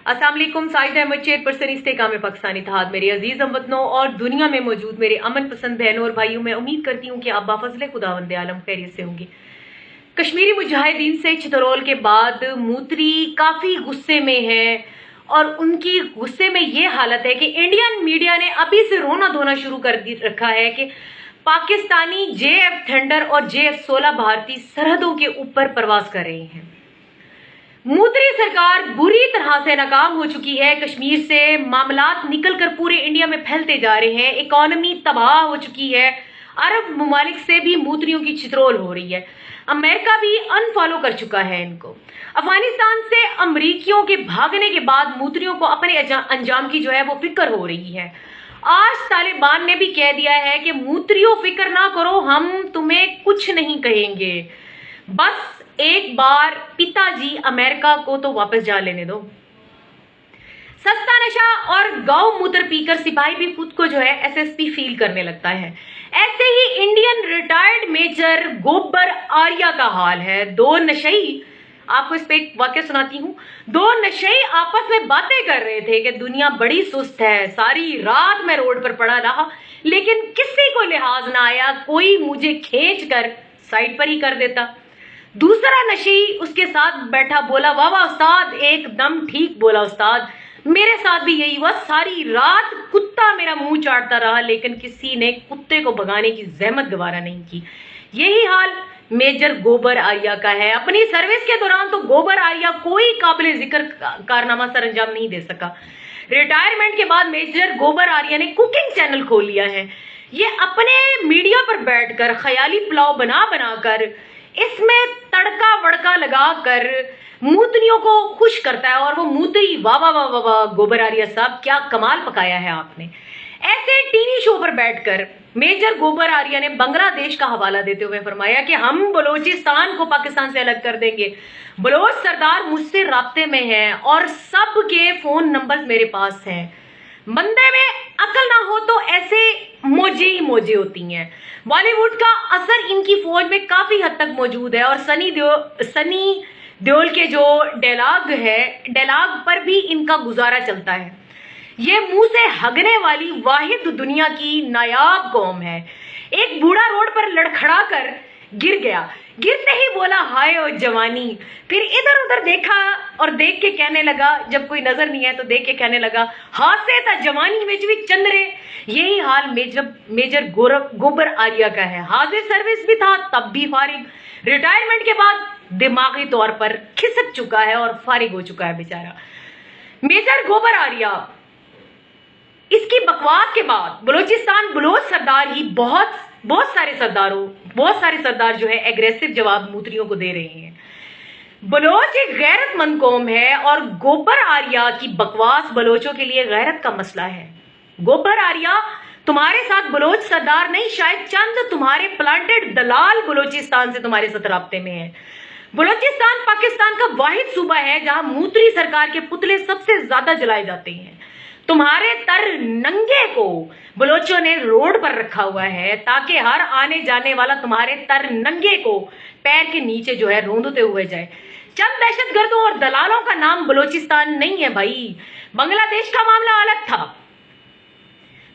अस्सलाम वालेकुम। साजिद अहमद, चेयरपर्सन इस्तेकाम पाकिस्तानी इत्तेहाद। मेरे अजीज हमवतनों और दुनिया में मौजूद मेरे अमन पसंद बहनों और भाइयों, मैं उम्मीद करती हूँ कि आप बाफजल खुदावंद आलम खैरियत से होंगे। कश्मीरी मुजाहिदीन से चितरौल के बाद मूत्री काफ़ी गुस्से में है और उनकी गुस्से में ये हालत है कि इंडियन मीडिया ने अभी से रोना धोना शुरू कर रखा है कि पाकिस्तानी JF थंडर और JF-16 भारतीय सरहदों के ऊपर प्रवास कर रहे हैं। मूत्री सरकार बुरी तरह से नाकाम हो चुकी है। कश्मीर से मामलात निकलकर पूरे इंडिया में फैलते जा रहे हैं। इकोनॉमी तबाह हो चुकी है। अरब ममालिक से भी मूत्रियों की चितरौल हो रही है। अमेरिका भी अनफॉलो कर चुका है इनको। अफगानिस्तान से अमरीकियों के भागने के बाद मूत्रियों को अपने अंजाम की जो है वो फिक्र हो रही है। आज तालिबान ने भी कह दिया है कि मूत्रियों फिक्र ना करो, हम तुम्हें कुछ नहीं कहेंगे, बस एक बार पिताजी अमेरिका को तो वापस जा लेने दो। सस्ता नशा और गौ मूत्र पीकर सिपाही भी खुद को जो है SSP फील करने लगता है। ऐसे ही इंडियन रिटायर्ड मेजर गोबर आर्या का हाल है। दो नशई, आपको इस पे एक वाक्य सुनाती हूँ। दो नशई आपस में बातें कर रहे थे कि दुनिया बड़ी सुस्त है। सारी रात मैं रोड पर पड़ा रहा लेकिन किसी को लिहाज ना आया, कोई मुझे खींच कर साइड पर ही कर देता। दूसरा नशी उसके साथ बैठा बोला, वाह वाह उस्ताद, एकदम ठीक बोला उस्ताद, मेरे साथ भी यही हुआ। सारी रात कुत्ता मेरा मुंह चाटता रहा लेकिन किसी ने कुत्ते को भगाने की जहमत गवारा नहीं की। यही हाल मेजर गोबर आर्या का है। अपनी सर्विस के दौरान तो गोबर आर्या कोई काबिल जिक्र कारनामा सर अंजाम नहीं दे सका। रिटायरमेंट के बाद मेजर गोबर आर्या ने कुकिंग चैनल खोल लिया है। ये अपने मीडिया पर बैठकर ख्याली पुलाव बना बनाकर इसमें तड़का वड़का लगाकर मूत्रियों को खुश करता है और वो मूत्री वाह वाह वाह वाह वाह, गोबर आर्या साहब क्या कमाल पकाया है आपने। ऐसे टीवी शो पर बैठकर मेजर गोबर आर्या ने बांग्लादेश का हवाला देते हुए फरमाया कि हम बलोचिस्तान को पाकिस्तान से अलग कर देंगे। बलोच सरदार मुझसे राब्ते में हैं और सबके फोन नंबर मेरे पास हैं। बंदे में अकल ना हो तो ऐसे मोजे ही मोजे होती हैं। बॉलीवुड का असर इनकी फौज में काफी हद तक मौजूद है और सनी देओल के जो डायलॉग पर भी इनका गुजारा चलता है। ये मुंह से हगने वाली वाहिद दुनिया की नायाब कौम है। एक बूढ़ा रोड पर लड़खड़ा कर गिर गया, गिरते ही बोला हाय ओ जवानी, फिर इधर उधर देखा और देख के कहने लगा, जब कोई नजर नहीं है तो देख के कहने लगा हासे था जवानी में भी चंद्रे। यही हाल मेजर गोबर आर्या का है। हाजिर सर्विस भी था तब भी फारिग, रिटायरमेंट के बाद दिमागी तौर पर खिसक चुका है और फारिग हो चुका है बेचारा मेजर गोबर आर्या। इसकी बकवास के बाद बलोचिस्तान बलोच सरदार ही बहुत सारे सरदार जो है एग्रेसिव जवाब मूत्रियों को दे रहे हैं। बलोच एक गैरतमंद कौम है और गोबर आर्या की बकवास बलोचों के लिए गैरत का मसला है। गोबर आर्या, तुम्हारे साथ बलोच सरदार नहीं, शायद चंद तुम्हारे प्लांटेड दलाल बलोचिस्तान से तुम्हारे साथ राब्ते में है। बलोचिस्तान पाकिस्तान का वाहिद सूबा है जहां मूत्री सरकार के पुतले सबसे ज्यादा जलाए जाते हैं। तुम्हारे तर नंगे को बलोचों ने रोड पर रखा हुआ है ताकि हर आने जाने वाला तुम्हारे तर नंगे को पैर के नीचे जो है रोंदते हुए जाए। चंद दहशतगर्दों और दलालों का नाम बलोचिस्तान नहीं है भाई। बांग्लादेश का मामला अलग था।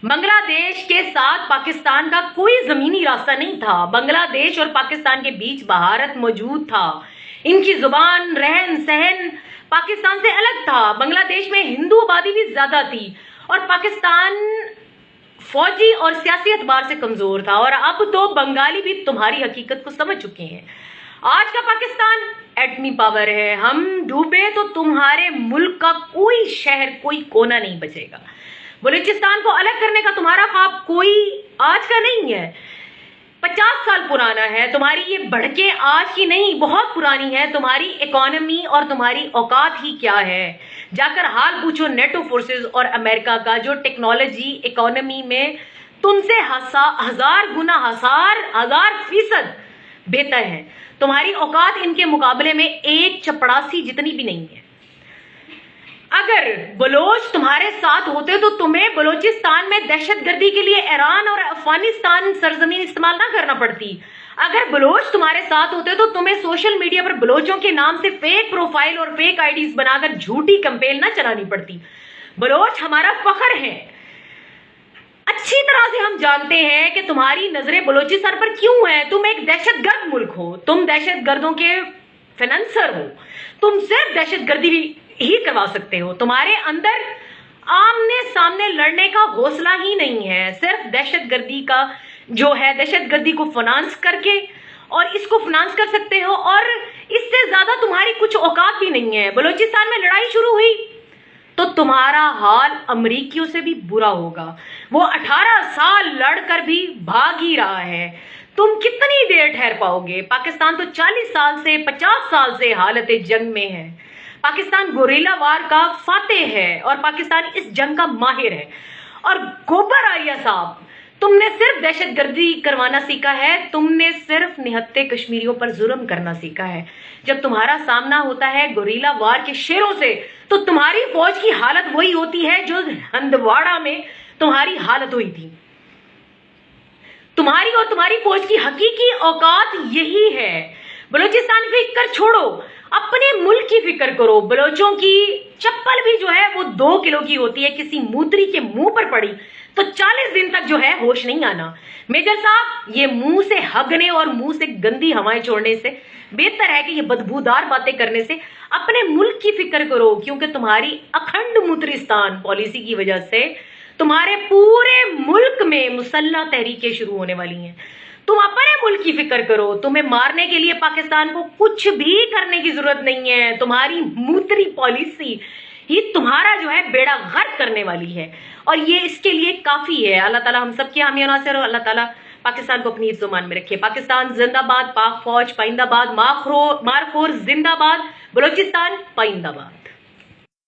बांग्लादेश के साथ पाकिस्तान का कोई जमीनी रास्ता नहीं था। बांग्लादेश और पाकिस्तान के बीच भारत मौजूद था। इनकी जुबान, रहन सहन पाकिस्तान से अलग था। बांग्लादेश में हिंदू आबादी भी ज्यादा थी और पाकिस्तान फौजी और सियासी एतबार से कमजोर था। और अब तो बंगाली भी तुम्हारी हकीकत को समझ चुके हैं। आज का पाकिस्तान एटमी पावर है। हम डूबे तो तुम्हारे मुल्क का कोई शहर, कोई कोना नहीं बचेगा। बलूचिस्तान को अलग करने का तुम्हारा ख्वाब कोई आज का नहीं है, 50 साल पुराना है। तुम्हारी ये भड़के आज की नहीं, बहुत पुरानी है। तुम्हारी इकोनॉमी और तुम्हारी औकात ही क्या है, जाकर हाल पूछो नेटो फोर्सेस और अमेरिका का, जो टेक्नोलॉजी इकोनॉमी में तुमसे हजार फीसद बेहतर है। तुम्हारी औकात इनके मुकाबले में एक चपड़ासी जितनी भी नहीं है। अगर बलोच तुम्हारे साथ होते तो तुम्हें बलोचिस्तान में दहशतगर्दी के लिए ईरान और अफगानिस्तान सरजमीन इस्तेमाल ना करना पड़ती। अगर बलोच तुम्हारे साथ होते तो तुम्हें सोशल मीडिया पर बलोचों के नाम से फेक प्रोफाइल और फेक आईडीज बनाकर झूठी कैंपेन ना चलानी पड़ती। बलोच हमारा फख्र है। अच्छी तरह से हम जानते हैं कि तुम्हारी नजरें बलोचिस्तान पर क्यों हैं। तुम एक दहशतगर्द मुल्क हो, तुम दहशतगर्दों के फाइनेंसर हो, तुम सिर्फ दहशतगर्दी ही करवा सकते हो। तुम्हारे अंदर आमने सामने लड़ने का हौसला ही नहीं है। सिर्फ दहशतगर्दी का जो है, दहशतगर्दी को फाइनेंस करके और इसको फाइनेंस कर सकते हो, और इससे ज्यादा तुम्हारी कुछ औकात भी नहीं है। बलूचिस्तान में लड़ाई शुरू हुई तो तुम्हारा हाल अमरीकियों से भी बुरा होगा। वो 18 साल लड़कर भी भाग ही रहा है। तुम कितनी देर ठहर पाओगे? पाकिस्तान तो 40 साल से 50 साल से हालत जंग में है। पाकिस्तान गोरिल्ला वार का फातेह है और पाकिस्तान इस जंग का माहिर है। और गोबर आलिया साहब, तुमने सिर्फ दहशतगर्दी करवाना सीखा है, तुमने सिर्फ निहत्थे कश्मीरियों पर जुल्म करना सीखा है। जब तुम्हारा सामना होता है गोरिल्ला वार के शेरों से तो तुम्हारी फौज की हालत वही होती है जो हंदवाड़ा में तुम्हारी हालत हुई थी। तुम्हारी और तुम्हारी फौज की हकीकी औकात यही है। बलूचिस्तान की फिक्र छोड़ो, अपने मुल्क की फिक्र करो। बलोचों की चप्पल भी जो है वो 2 किलो की होती है, किसी मूत्री के मुंह पर पड़ी तो 40 दिन तक जो है होश नहीं आना। मेजर साहब, ये मुंह से हगने और मुंह से गंदी हवाएं छोड़ने से बेहतर है कि ये बदबूदार बातें करने से अपने मुल्क की फिक्र करो, क्योंकि तुम्हारी अखंड मूत्रिस्तान पॉलिसी की वजह से तुम्हारे पूरे मुल्क में मुसल्लह तहरीकें शुरू होने वाली हैं। तुम अपने मुल्क की फिक्र करो। तुम्हें मारने के लिए पाकिस्तान को कुछ भी करने की जरूरत नहीं है। तुम्हारी मूत्री पॉलिसी ही तुम्हारा जो है बेड़ा गर्क करने वाली है, और ये इसके लिए काफी है। अल्लाह ताला हम सबके हामी नासिर हो। अल्लाह ताला पाकिस्तान को अपनी इज्जत में रखे। पाकिस्तान जिंदाबाद, पाक फौज पाइंदाबाद, मारखोर जिंदाबाद, बलूचिस्तान पाइंदाबाद।